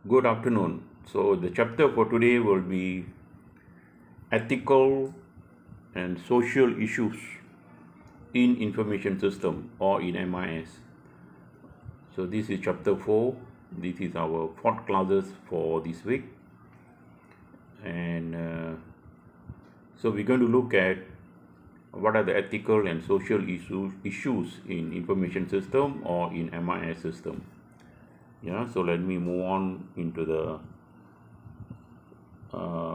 Good afternoon. So, the chapter for today will be ethical and social issues in information system or in MIS. So, this is chapter 4. This is our fourth classes for this week. And so, we're going to look at what are the ethical and social issues in information system or in MIS system. Yeah, so let me move on into the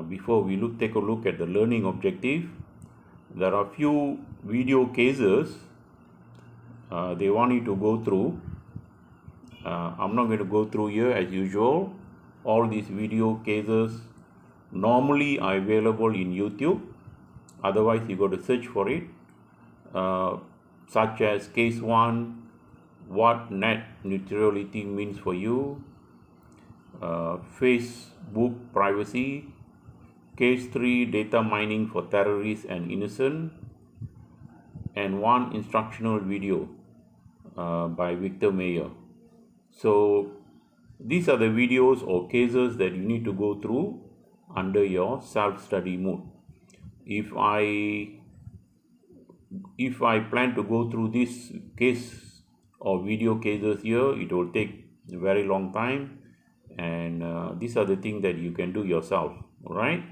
before we take a look at the learning objective. There are few video cases they want you to go through. I'm not going to go through here as usual. All these video cases normally are available in YouTube. Otherwise, you got to search for it. Such as case 1, what net neutrality means for you. Facebook privacy. Case 3, data mining for terrorists and innocent. And one instructional video by Victor Mayer. So these are the videos or cases that you need to go through under your self-study mode. If I plan to go through this case or video cases here, it will take a very long time, and these are the things that you can do yourself. All right,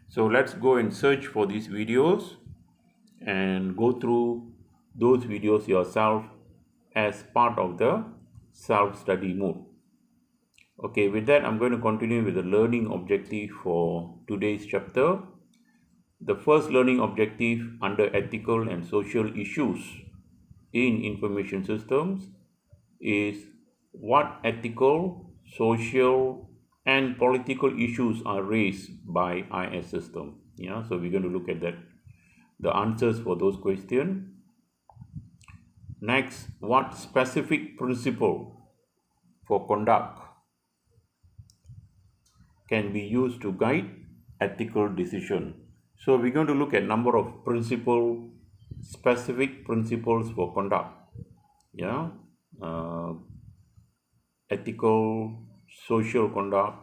so let's go and search for these videos and go through those videos yourself as part of the self-study mode. Okay, with that, I'm going to continue with the learning objective for today's chapter. The first learning objective under ethical and social issues in information systems is what ethical, social, and political issues are raised by IS system. Yeah, so we're going to look at that, the answers for those questions. Next, what specific principle for conduct can be used to guide ethical decision? So we're going to look at number of specific principles for conduct. Yeah, ethical, social conduct,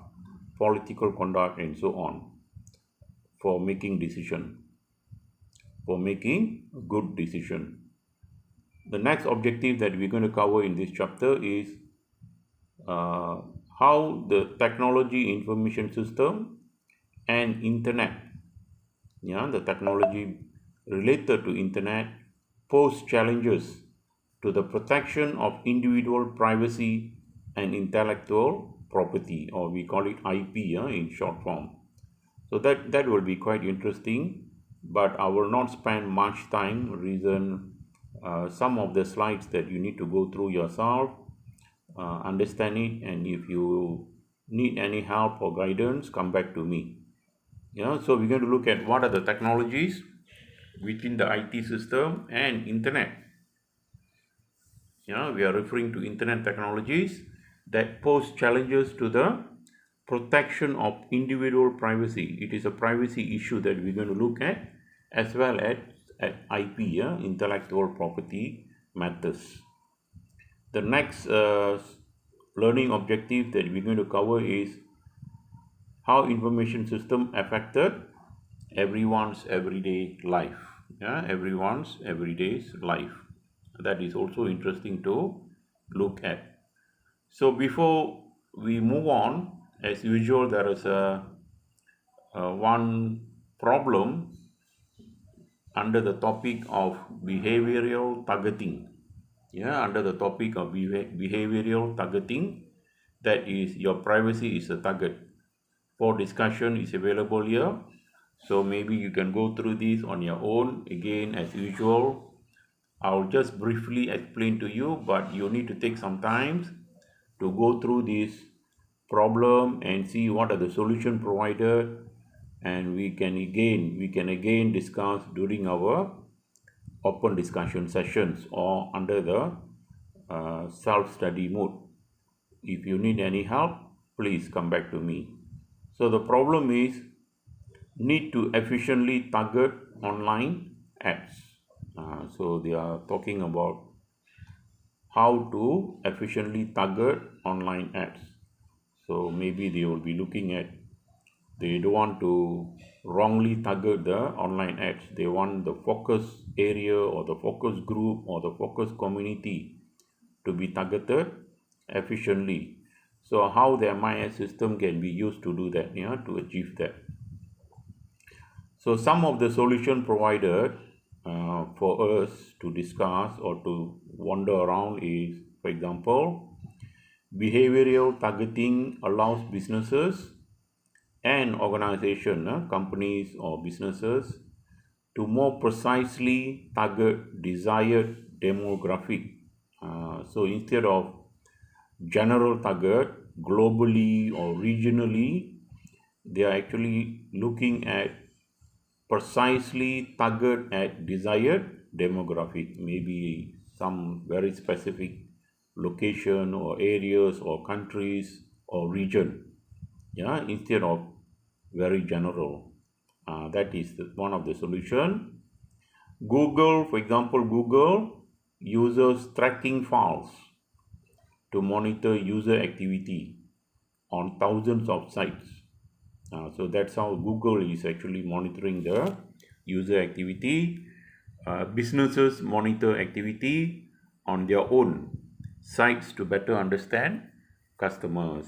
political conduct, and so on, for making decision, for making a good decision. The next objective that we're going to cover in this chapter is how the technology, information system, and internet, the technology related to internet, pose challenges to the protection of individual privacy and intellectual property, or we call it IP in short form. So that will be quite interesting, but I will not spend much time. Reason some of the slides that you need to go through yourself, understand it, and if you need any help or guidance, come back to me. So we're going to look at what are the technologies within the IT system and internet. We are referring to internet technologies that pose challenges to the protection of individual privacy. It is a privacy issue that we're going to look at, as well as at IP, intellectual property matters. The next learning objective that we're going to cover is how information system affected everyone's everyday life. Everyone's everyday life. That is also interesting to look at. So before we move on, as usual, there is one problem under the topic of behavioral targeting. Under the topic of behavioral targeting, that is, your privacy is a target. For discussion is available here, so maybe you can go through this on your own. Again, as usual, I'll just briefly explain to you, but you need to take some time to go through this problem and see what are the solution provided, and we can again discuss during our open discussion sessions or under the self-study mode. If you need any help, please come back to me. So the problem is need to efficiently target online ads. So they are talking about how to efficiently target online ads. So maybe they will be looking at, they don't want to wrongly target the online ads. They want the focus area or the focus group or the focus community to be targeted efficiently. So how the MIS system can be used to do that, to achieve that. So some of the solution provided for us to discuss or to wander around is, for example, behavioral targeting allows businesses and organization, companies or businesses, to more precisely target desired demographic. So instead of general target globally or regionally, they are actually looking at precisely target at desired demographic, maybe some very specific location or areas or countries or region, instead of very general. That is one of the solution. Google, for example, Google uses tracking files to monitor user activity on thousands of sites. So that's how Google is actually monitoring the user activity. Businesses monitor activity on their own sites to better understand customers.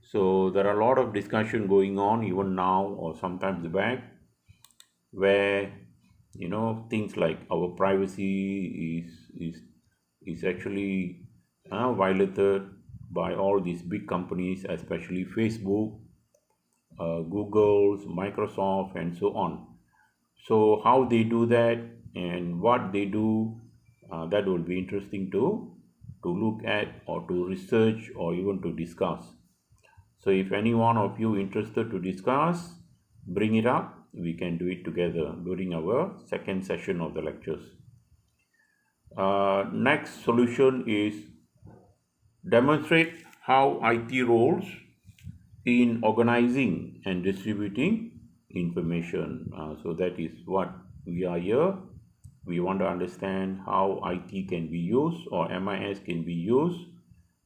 So there are a lot of discussion going on even now or sometimes back, where things like our privacy is actually violated by all these big companies, especially Facebook, Google's, Microsoft, and so on. So how they do that and what they do, that will be interesting to look at or to research or even to discuss. So if any one of you interested to discuss, bring it up. We can do it together during our second session of the lectures. Next solution is demonstrate how IT roles in organizing and distributing information. So that is what we are here. We want to understand how IT can be used or MIS can be used,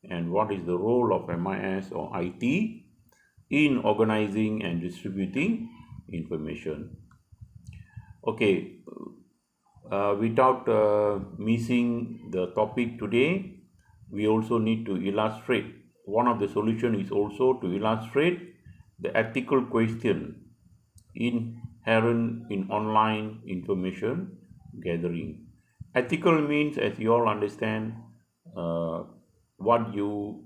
and what is the role of MIS or IT in organizing and distributing information. Okay, without missing the topic today, we also need to illustrate. One of the solutions is also to illustrate the ethical question inherent in online information gathering. Ethical means, as you all understand, what you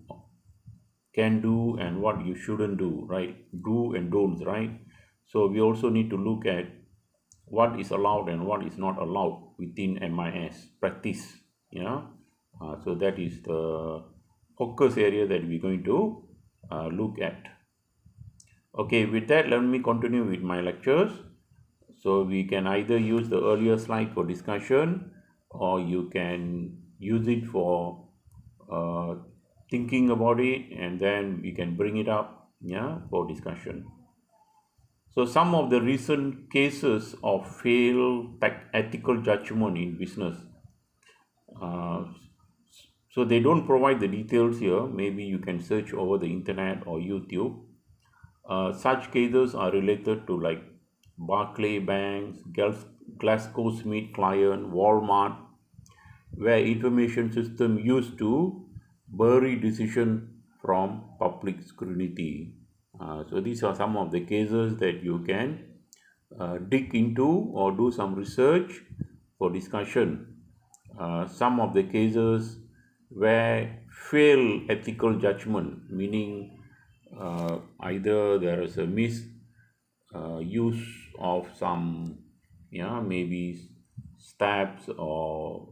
can do and what you shouldn't do, right? Do and don'ts, right? So we also need to look at what is allowed and what is not allowed within MIS practice. So that is the focus area that we're going to look at. Okay, with that, let me continue with my lectures. So we can either use the earlier slide for discussion, or you can use it for thinking about it, and then we can bring it up, for discussion. So some of the recent cases of failed ethical judgment in business. So they don't provide the details here. Maybe you can search over the internet or YouTube. Such cases are related to like Barclay Banks, GlaxoSmithKline, Walmart, where information system used to bury decision from public scrutiny. So these are some of the cases that you can dig into or do some research for discussion. Some of the cases where fail ethical judgment, meaning either there is a misuse of some, maybe steps or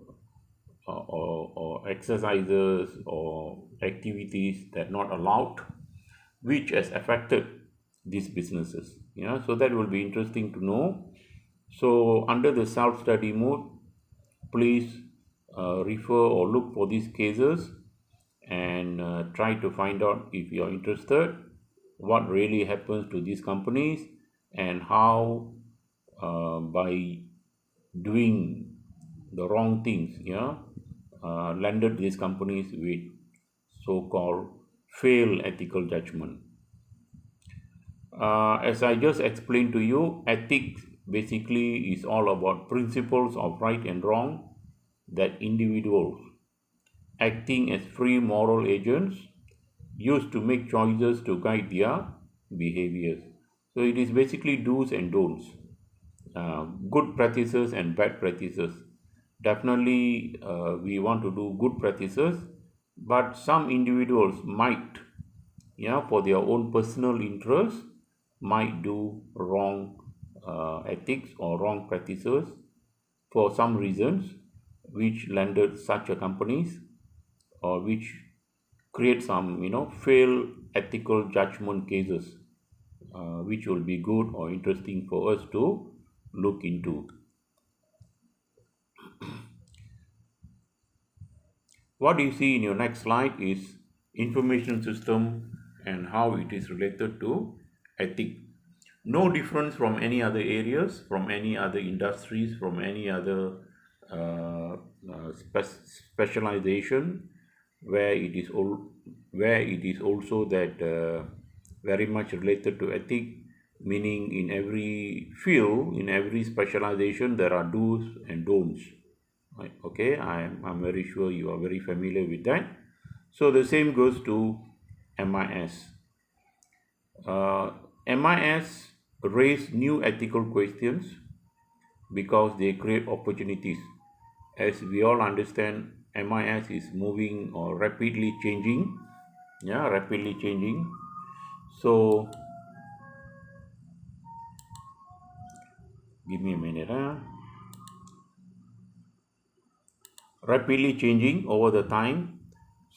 exercises or activities that not allowed, which has affected these businesses. So that will be interesting to know. So under the self-study mode, please refer or look for these cases and try to find out, if you are interested, what really happens to these companies and how by doing the wrong things landed these companies with so-called fail ethical judgment. As I just explained to you, ethics basically is all about principles of right and wrong that individuals acting as free moral agents use to make choices to guide their behaviors. So it is basically do's and don'ts, good practices and bad practices. Definitely, we want to do good practices, but some individuals might, for their own personal interest, might do wrong ethics or wrong practices for some reasons, which landed such a companies or which create some, fail ethical judgment cases, which will be good or interesting for us to look into. What you see in your next slide is information system and how it is related to ethic. No difference from any other areas, from any other industries, from any other specialization, where it is also that very much related to ethic, meaning in every field, in every specialization, there are do's and don'ts. Right? Okay, I'm very sure you are very familiar with that. So the same goes to MIS. MIS raise new ethical questions because they create opportunities. As we all understand, MIS is moving or rapidly changing. Yeah, rapidly changing. So, give me a minute. Rapidly changing over the time.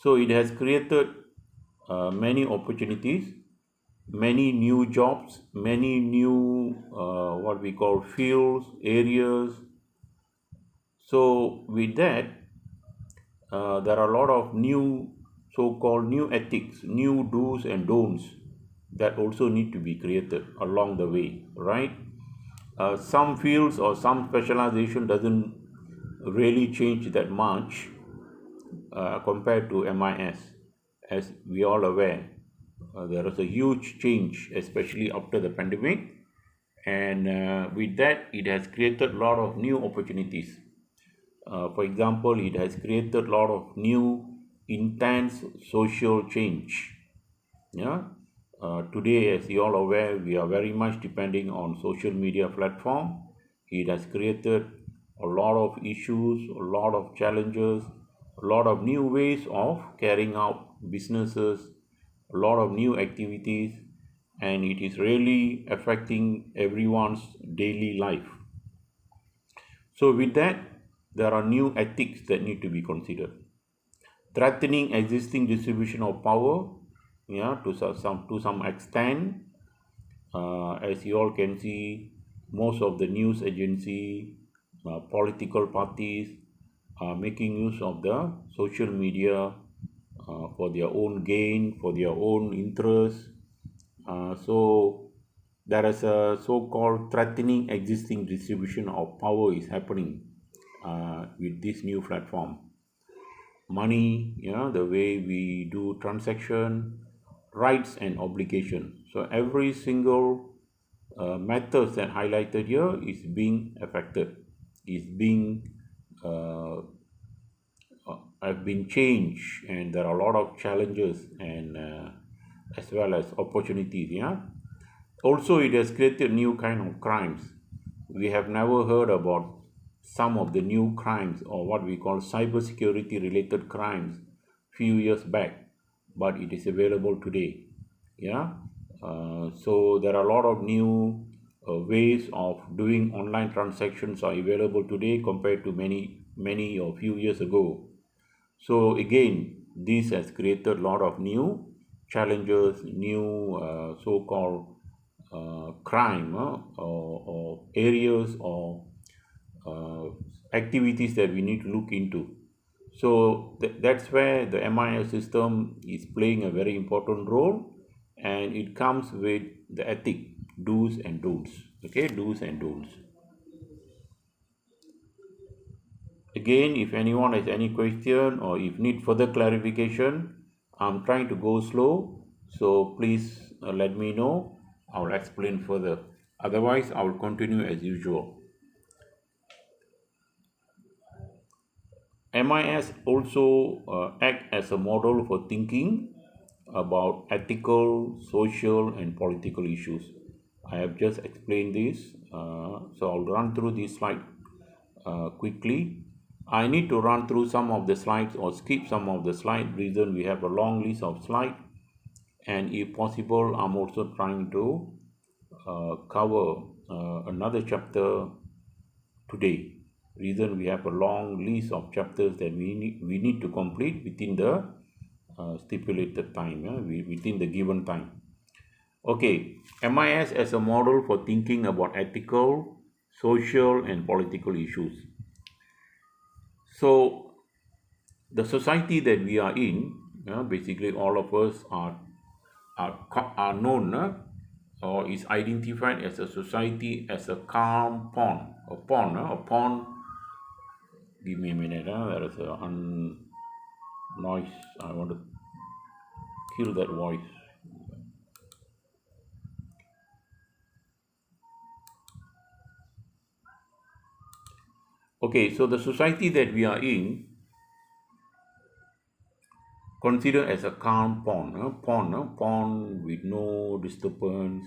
So, it has created many opportunities, many new jobs, many new what we call fields, areas. So, with that, there are a lot of new so-called new ethics, new do's and don'ts that also need to be created along the way, right? Some fields or some specialization doesn't really change that much compared to MIS. As we all aware, there is a huge change, especially after the pandemic, and with that, it has created a lot of new opportunities. For example, it has created a lot of new intense social change. Yeah. Today, as you all aware, we are very much depending on social media platform. It has created a lot of issues, a lot of challenges, a lot of new ways of carrying out businesses, a lot of new activities, and it is really affecting everyone's daily life. So with that, there are new ethics that need to be considered. Threatening existing distribution of power, to some extent, as you all can see, most of the news agency, political parties are making use of the social media for their own gain, for their own interest. So there is a so-called threatening existing distribution of power is happening with this new platform. Money, the way we do transaction, rights and obligation. So every single methods that highlighted here is being affected, is being have been changed, and there are a lot of challenges and as well as opportunities. Also, it has created new kind of crimes. We have never heard about some of the new crimes or what we call cybersecurity related crimes few years back, but it is available today. So there are a lot of new ways of doing online transactions are available today compared to many or few years ago. So again, this has created a lot of new challenges, new so-called crime or areas or activities that we need to look into. So that's where the MIS system is playing a very important role, and it comes with the ethic, do's and don'ts. Okay, do's and don'ts. Again, if anyone has any question or if need further clarification, I'm trying to go slow, so please let me know. I'll explain further. Otherwise, I will continue as usual. MIS also act as a model for thinking about ethical, social, and political issues. I have just explained this, so I'll run through this slide quickly. I need to run through some of the slides or skip some of the slides. Reason we have a long list of slides, and if possible, I'm also trying to cover another chapter today. Reason we have a long list of chapters that we need to complete within the stipulated time, within the given time. Okay, MIS as a model for thinking about ethical, social, and political issues. So, the society that we are in, basically all of us are known or is identified as a society as a calm pond. A pond. Give me a minute. There is a noise. I want to kill that voice. Okay, so the society that we are in, consider as a calm pond. Pond with no disturbance.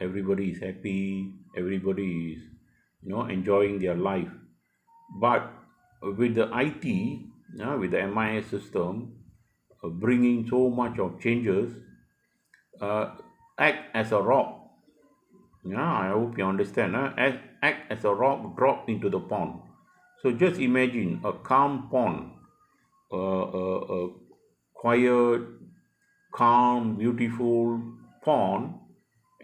Everybody is happy. Everybody is, enjoying their life. But with the IT, with the MIS system, bringing so much of changes, act as a rock. I hope you understand. Act as a rock drop into the pond. So just imagine a calm pond, a quiet, calm, beautiful pond,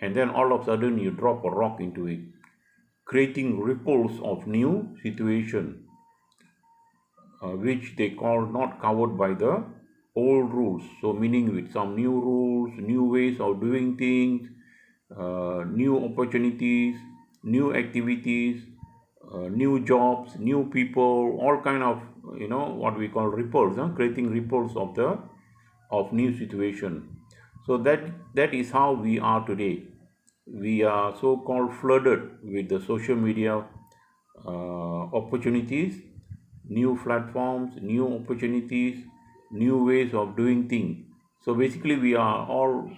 and then all of a sudden you drop a rock into it, creating ripples of new situation, which they call not covered by the old rules. So meaning with some new rules, new ways of doing things, new opportunities, new activities, new jobs, new people, all kind of what we call ripples, creating ripples of new situation. So that is how we are today. We are so called flooded with the social media opportunities, new platforms, new opportunities, new ways of doing things. So basically, we are all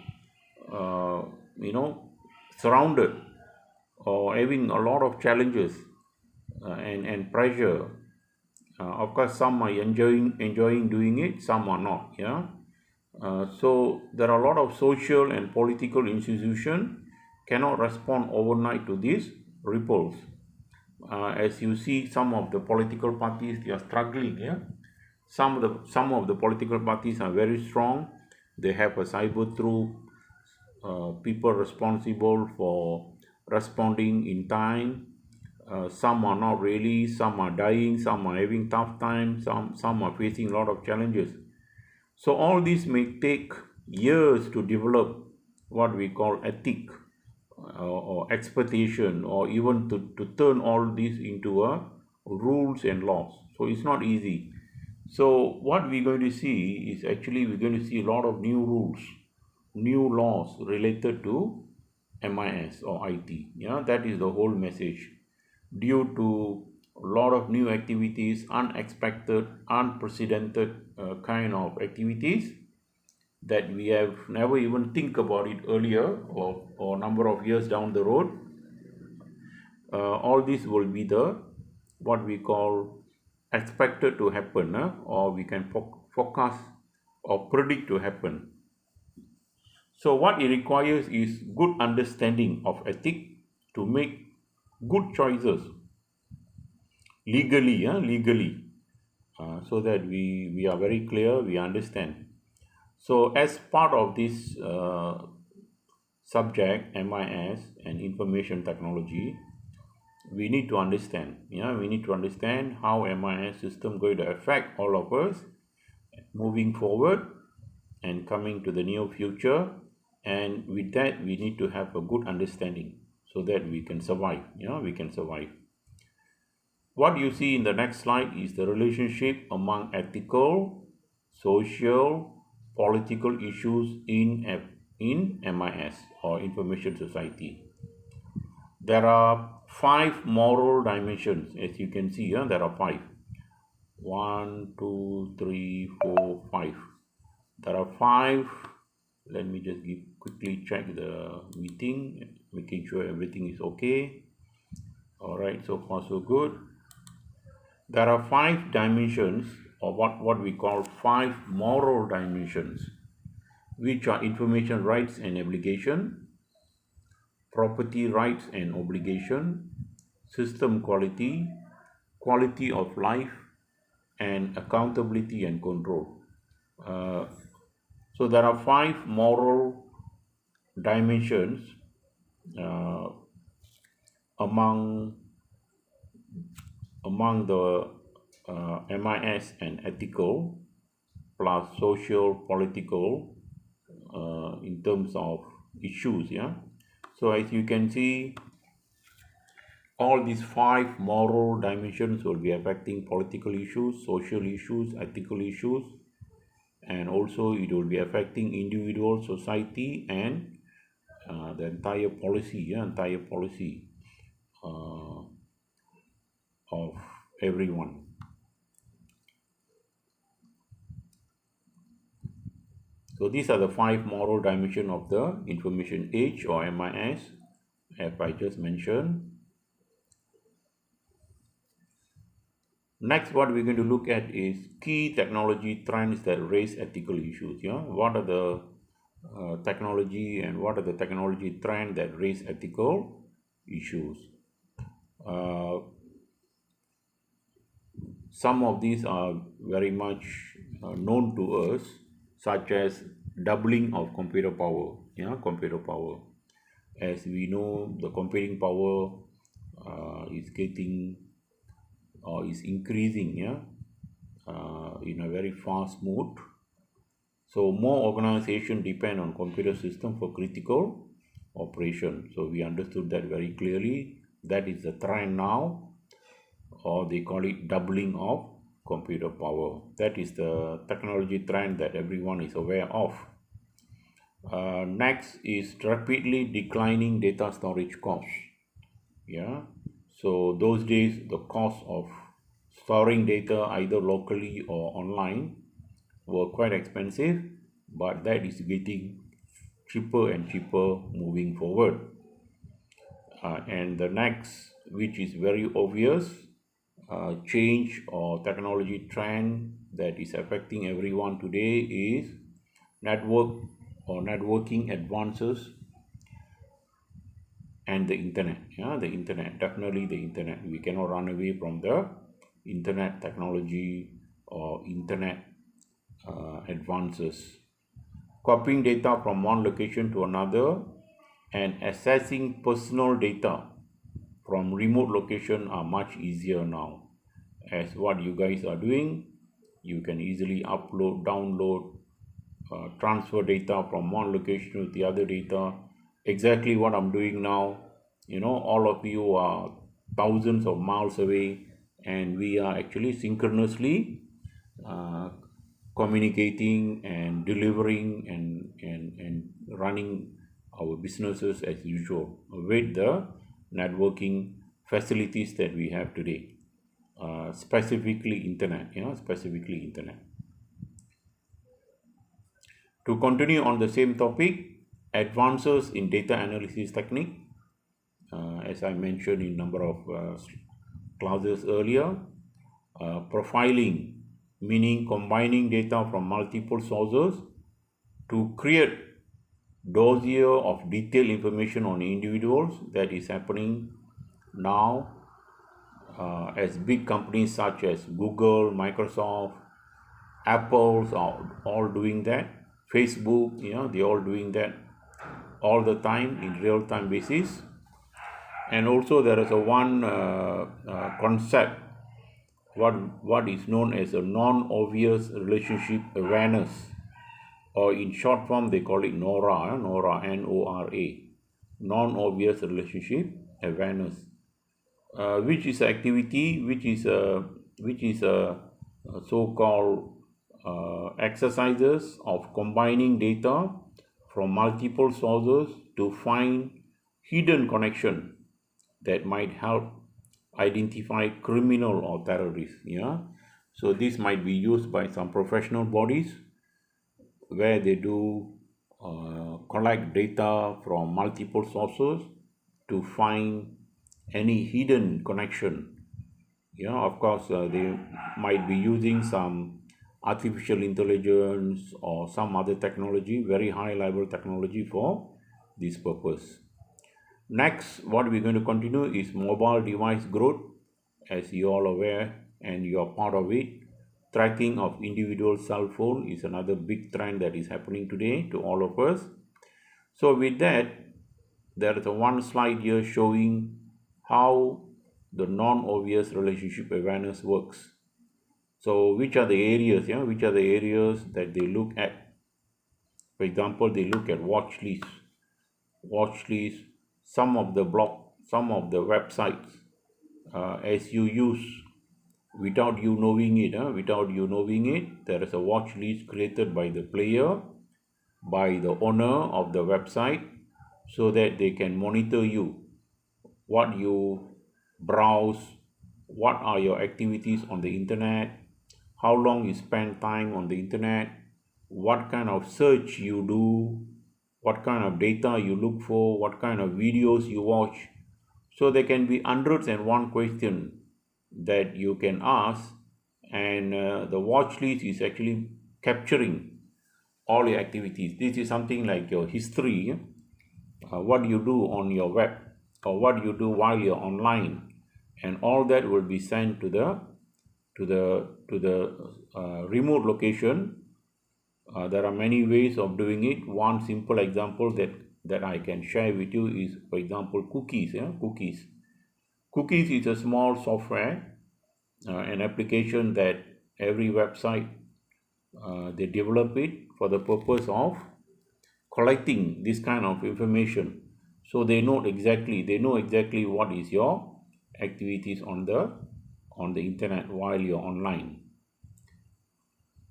surrounded or having a lot of challenges and pressure. Of course, some are enjoying doing it, some are not. So there are a lot of social and political institutions cannot respond overnight to these ripples. As you see, some of the political parties, they are struggling. Some of the political parties are very strong. They have a cyber through people responsible for responding in time. Some are not really. Some are dying. Some are having tough times. Some are facing a lot of challenges. So all this may take years to develop what we call ethic or expectation, or even to turn all this into a rules and laws. So it's not easy. So what we're going to see is actually we're going to see a lot of new rules, new laws related to MIS or IT. That is the whole message. Due to a lot of new activities, unexpected, unprecedented kind of activities that we have never even think about it earlier or number of years down the road. All this will be the what we call expected to happen, or we can forecast or predict to happen. So what it requires is good understanding of ethics to make good choices legally, so that we are very clear, we understand. So as part of this subject, MIS and information technology, we need to understand. We need to understand how MIS system going to affect all of us moving forward and coming to the near future. And with that, we need to have a good understanding so that we can survive. We can survive. What you see in the next slide is the relationship among ethical, social, political issues in MIS or information society. There are 5 moral dimensions, as you can see here. There are 5. 1, 2, 3, 4, 5. There are 5. Let me just quickly check the meeting, making sure everything is okay. All right, so far so good. There are 5 dimensions, or what we call 5 moral dimensions, which are information rights and obligation, property rights and obligation, system quality, quality of life, and accountability and control. So there are 5 moral dimensions uh, among the MIS and ethical plus social political in terms of issues. Yeah. So as you can see, all these 5 moral dimensions will be affecting political issues, social issues, ethical issues, and also it will be affecting individual, society, and the entire policy, of everyone. So these are the 5 moral dimensions of the information age or MIS, as I just mentioned. Next, what we're going to look at is key technology trends that raise ethical issues. What are the technology and what are the technology trends that raise ethical issues? Some of these are very much known to us, such as doubling of computer power. Computer power. As we know, the computing power is getting or is increasing, in a very fast mode. So more organizations depend on computer system for critical operation. So we understood that very clearly. That is the trend now, or they call it doubling of computer power. That is the technology trend that everyone is aware of. Next is rapidly declining data storage costs. So those days, the cost of storing data either locally or online were quite expensive, but that is getting cheaper and cheaper moving forward. And the next, which is very obvious, change or technology trend that is affecting everyone today is networking advances and the internet. The internet, definitely the internet. We cannot run away from the internet technology or internet advances. Copying data from one location to another and accessing personal data from remote location are much easier now. As what you guys are doing, you can easily upload, download, transfer data from one location to the other data. Exactly what I'm doing now. All of you are thousands of miles away, and we are actually synchronously communicating and delivering and running our businesses as usual with the networking facilities that we have today, specifically internet. To continue on the same topic, advances in data analysis technique, as I mentioned in number of classes earlier, profiling, meaning combining data from multiple sources to create dossier of detailed information on individuals. That is happening now, as big companies such as Google, Microsoft, Apple's are all doing that. Facebook, they're all doing that all the time in real-time basis. And also there is a one concept, what is known as a non-obvious relationship awareness, or in short form they call it NORA, N-O-R-A, non-obvious relationship awareness, which is activity which is a so-called exercises of combining data from multiple sources to find hidden connection that might help identify criminal or terrorists. Yeah, so this might be used by some professional bodies where they do collect data from multiple sources to find any hidden connection. Yeah, of course, they might be using some artificial intelligence or some other technology, very high level technology for this purpose. Next, what we're going to continue is mobile device growth. As you all aware and you are part of it, tracking of individual cell phone is another big trend that is happening today to all of us. So with that, there is a one slide here showing how the non-obvious relationship awareness works. So which are the areas, which are the areas that they look at? For example, they look at watch lists, some of the websites, as you use without you knowing it, there is a watch list created by the player, by the owner of the website, so that they can monitor you, what you browse, what are your activities on the internet, how long you spend time on the internet, what kind of search you do, what kind of data you look for, what kind of videos you watch. So there can be hundreds and one question that you can ask, and the watch list is actually capturing all your activities. This is something like your history, what you do on your web or what you do while you're online, and all that will be sent to the remote location. There are many ways of doing it. One simple example that I can share with you is, for example, cookies. Cookies is a small software, an application that every website they develop it for the purpose of collecting this kind of information. So they know exactly what is your activities on the internet while you're online.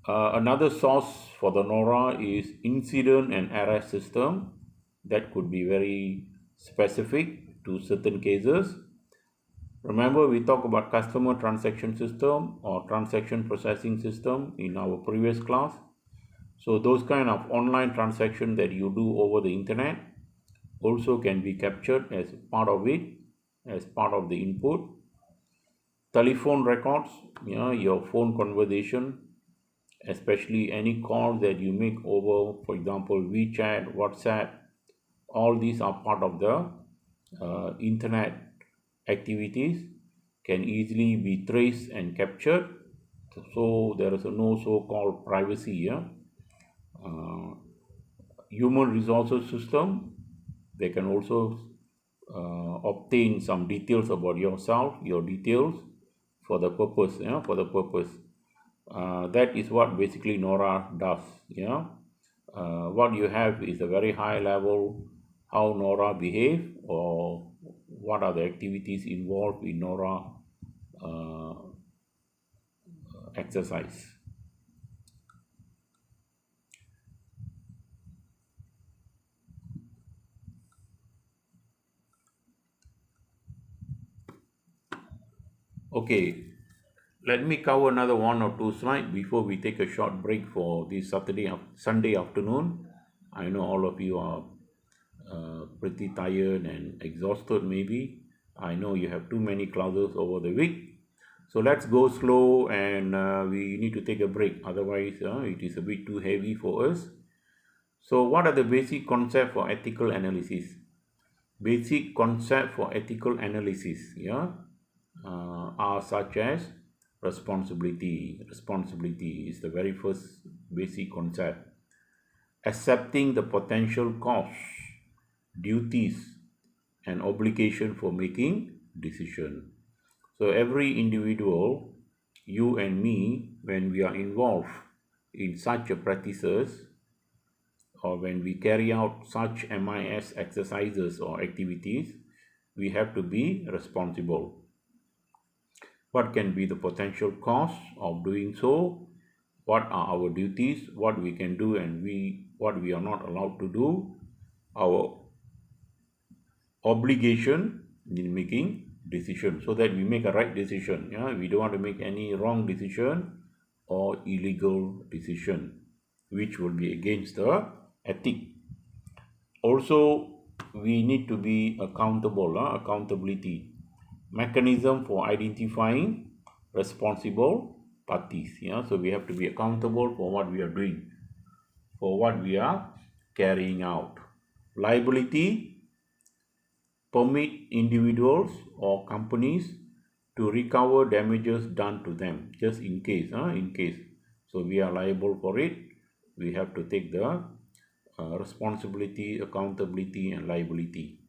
Another source for the NORA is incident and arrest system that could be very specific to certain cases. Remember, we talked about customer transaction system or transaction processing system in our previous class. So those kind of online transactions that you do over the internet also can be captured as part of it, as part of the input. Telephone records, your phone conversation, especially any call that you make over, for example, WeChat, WhatsApp, all these are part of the internet activities, can easily be traced and captured. So there is no so-called privacy here. Human resources system, they can also obtain some details about yourself, your details for the purpose, that is what basically NORA does. What you have is a very high level how NORA behave, or what are the activities involved in NORA exercise. Okay, let me cover another one or two slides before we take a short break for this Sunday afternoon. I know all of you are pretty tired and exhausted maybe. I know you have too many classes over the week. So let's go slow, and we need to take a break. Otherwise, it is a bit too heavy for us. So what are the basic concepts for ethical analysis? Basic concept for ethical analysis, are such as responsibility. Responsibility is the very first basic concept. Accepting the potential costs, duties, and obligation for making decision. So every individual, you and me, when we are involved in such a practices, or when we carry out such MIS exercises or activities, we have to be responsible. What can be the potential cost of doing so? what are our duties, what we can do, and what we are not allowed to do, our obligation in making decision, so that we make a right decision. Yeah, we don't want to make any wrong decision or illegal decision which will be against the ethic. Also, we need to be accountable, accountability mechanism for identifying responsible parties. Yeah, so we have to be accountable for what we are doing, for what we are carrying out. Liability permit individuals or companies to recover damages done to them, just in case, so we are liable for it. We have to take the responsibility, accountability, and liability.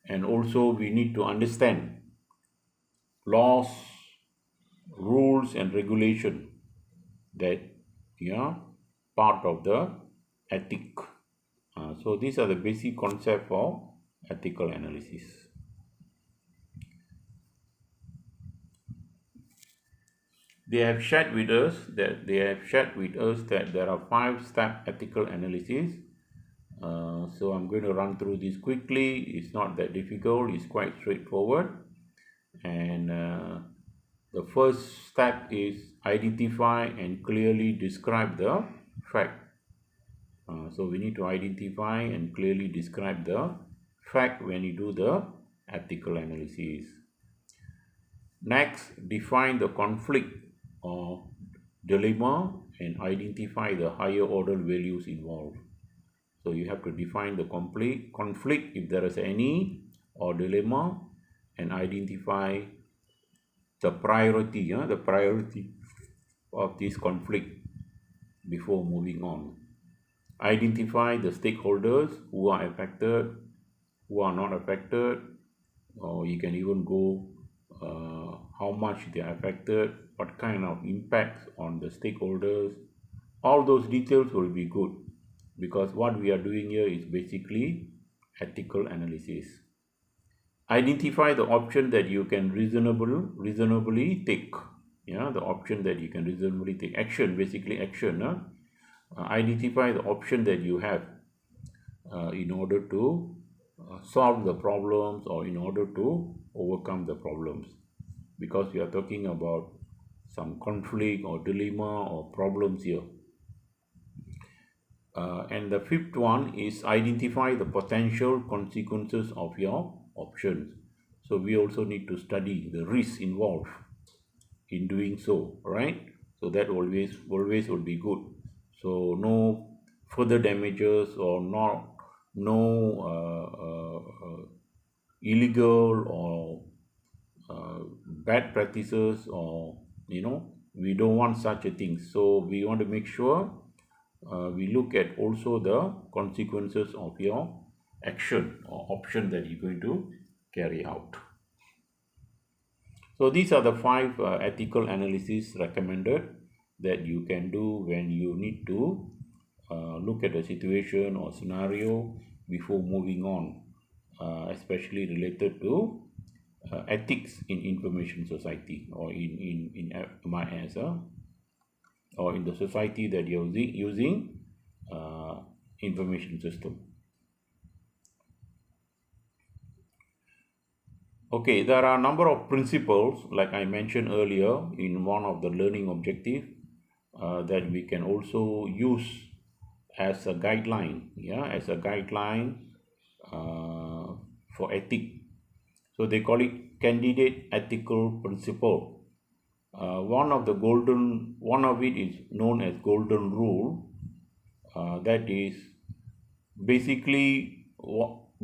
And also we need to understand laws, rules, and regulation that are part of the ethic. So these are the basic concept for ethical analysis. They have shared with us that there are 5-step ethical analysis. So I'm going to run through this quickly. It's not that difficult. It's quite straightforward. And the first step is identify and clearly describe the fact. So we need to identify and clearly describe the fact when you do the ethical analysis. Next, define the conflict or dilemma and identify the higher order values involved. So you have to define the conflict if there is any, or dilemma, and identify the priority of this conflict before moving on. Identify the stakeholders who are affected, who are not affected, or you can even go how much they are affected, what kind of impacts on the stakeholders. All those details will be good, because what we are doing here is basically ethical analysis. Identify the option that you can reasonably take. The option that you can reasonably take. Action, basically action. Identify the option that you have in order to solve the problems, or in order to overcome the problems, because we are talking about some conflict or dilemma or problems here. And the fifth one is identify the potential consequences of your options. So we also need to study the risks involved in doing so, right? So that always will be good. So no further damages, or no illegal or bad practices, or we don't want such a thing. So we want to make sure we look at also the consequences of your action or option that you're going to carry out. So these are the 5 ethical analysis recommended that you can do when you need to look at a situation or scenario before moving on, especially related to ethics in information society, or in MIS, or in the society that you're using information system. Okay, there are a number of principles, like I mentioned earlier in one of the learning objective, that we can also use as a guideline, as a guideline for ethic. So they call it candidate ethical principle. One of it is known as golden rule. That is basically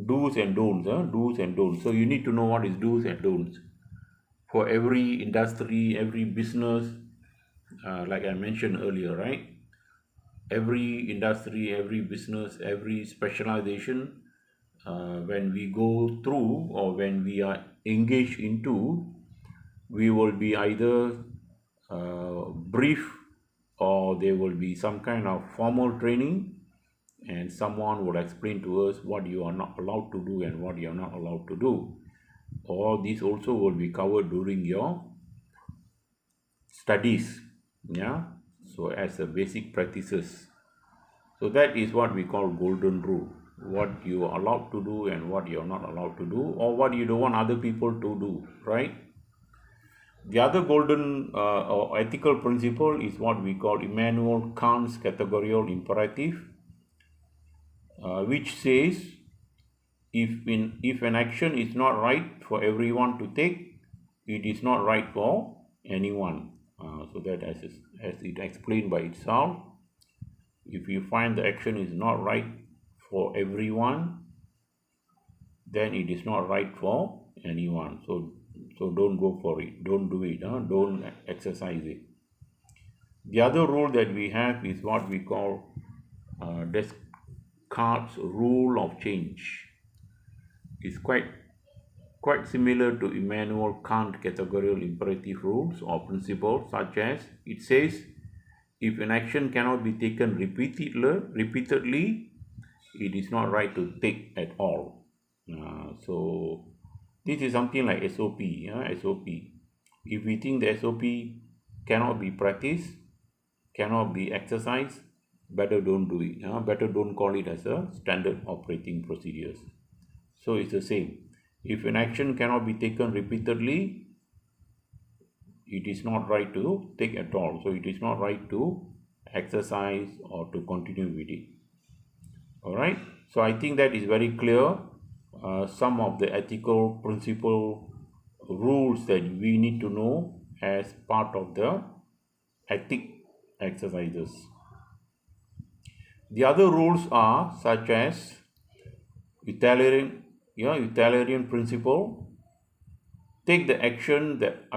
do's and don'ts. Do's and don'ts. So you need to know what is do's and don'ts for every industry, every business. Like I mentioned earlier, right? Every industry, every business, every specialization, when we go through, or when we are engaged into, we will be either brief, or there will be some kind of formal training, and someone will explain to us what you are not allowed to do and what you are not allowed to do. All these also will be covered during your studies. So as a basic practices. So that is what we call golden rule. What you are allowed to do and what you are not allowed to do, or what you don't want other people to do, right? The other golden or ethical principle is what we call Immanuel Kant's categorical imperative, which says if an action is not right for everyone to take, it is not right for anyone. So that as it explained by itself, if you find the action is not right for everyone, then it is not right for anyone. So don't go for it. Don't do it. Don't exercise it. The other rule that we have is what we call Descartes' rule of change. It's quite similar to Immanuel Kant categorical imperative rules or principles, such as it says if an action cannot be taken repeatedly, it is not right to take at all. So this is something like SOP. SOP. If we think the SOP cannot be practiced, cannot be exercised, better don't do it. Better don't call it as a standard operating procedures. So it's the same. If an action cannot be taken repeatedly, it is not right to take at all. So it is not right to exercise or to continue with it. All right. So I think that is very clear. Some of the ethical principle rules that we need to know as part of the ethic exercises. The other rules are such as utilitarian principle. Take the action that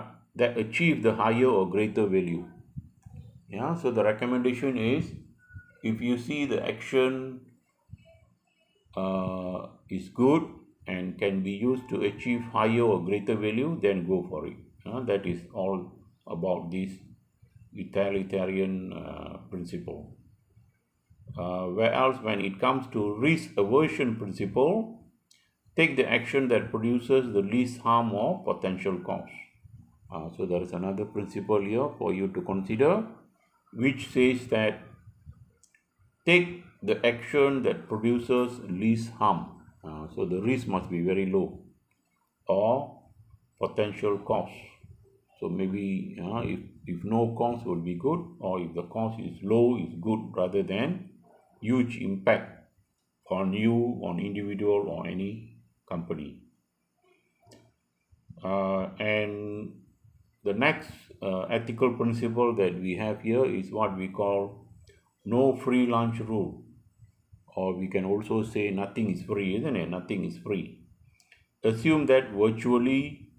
achieve the higher or greater value. So the recommendation is, if you see the action is good and can be used to achieve higher or greater value, then go for it. That is all about this utilitarian principle. Whereas when it comes to risk aversion principle, take the action that produces the least harm or potential cost. So there is another principle here for you to consider, which says that take the action that produces least harm. So the risk must be very low, or potential cost. So maybe if no cost will be good, or if the cost is low is good, rather than huge impact on you, on individual or any company. And the next ethical principle that we have here is what we call no free lunch rule, or we can also say nothing is free, isn't it? Nothing is free. Assume that virtually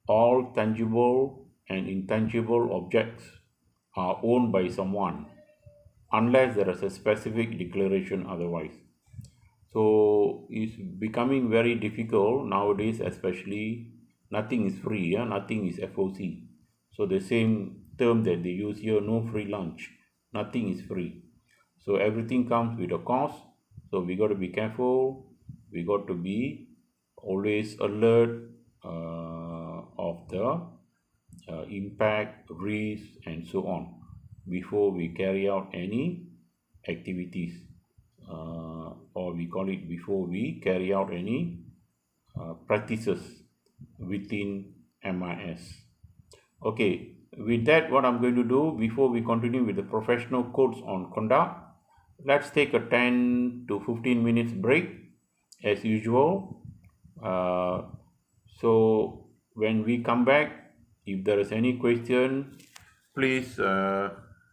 all tangible and intangible objects are owned by someone, unless there is a specific declaration otherwise. So it's becoming very difficult nowadays, especially nothing is free, nothing is FOC. So the same term that they use here, no free lunch, nothing is free. So everything comes with a cost. So we got to be careful. We got to be always alert of the impact, risk, and so on before we carry out any activities, or we call it before we carry out any practices within MIS. Okay, with that, what I'm going to do before we continue with the professional codes on conduct, let's take a 10 to 15 minutes break as usual. So when we come back, if there is any question, please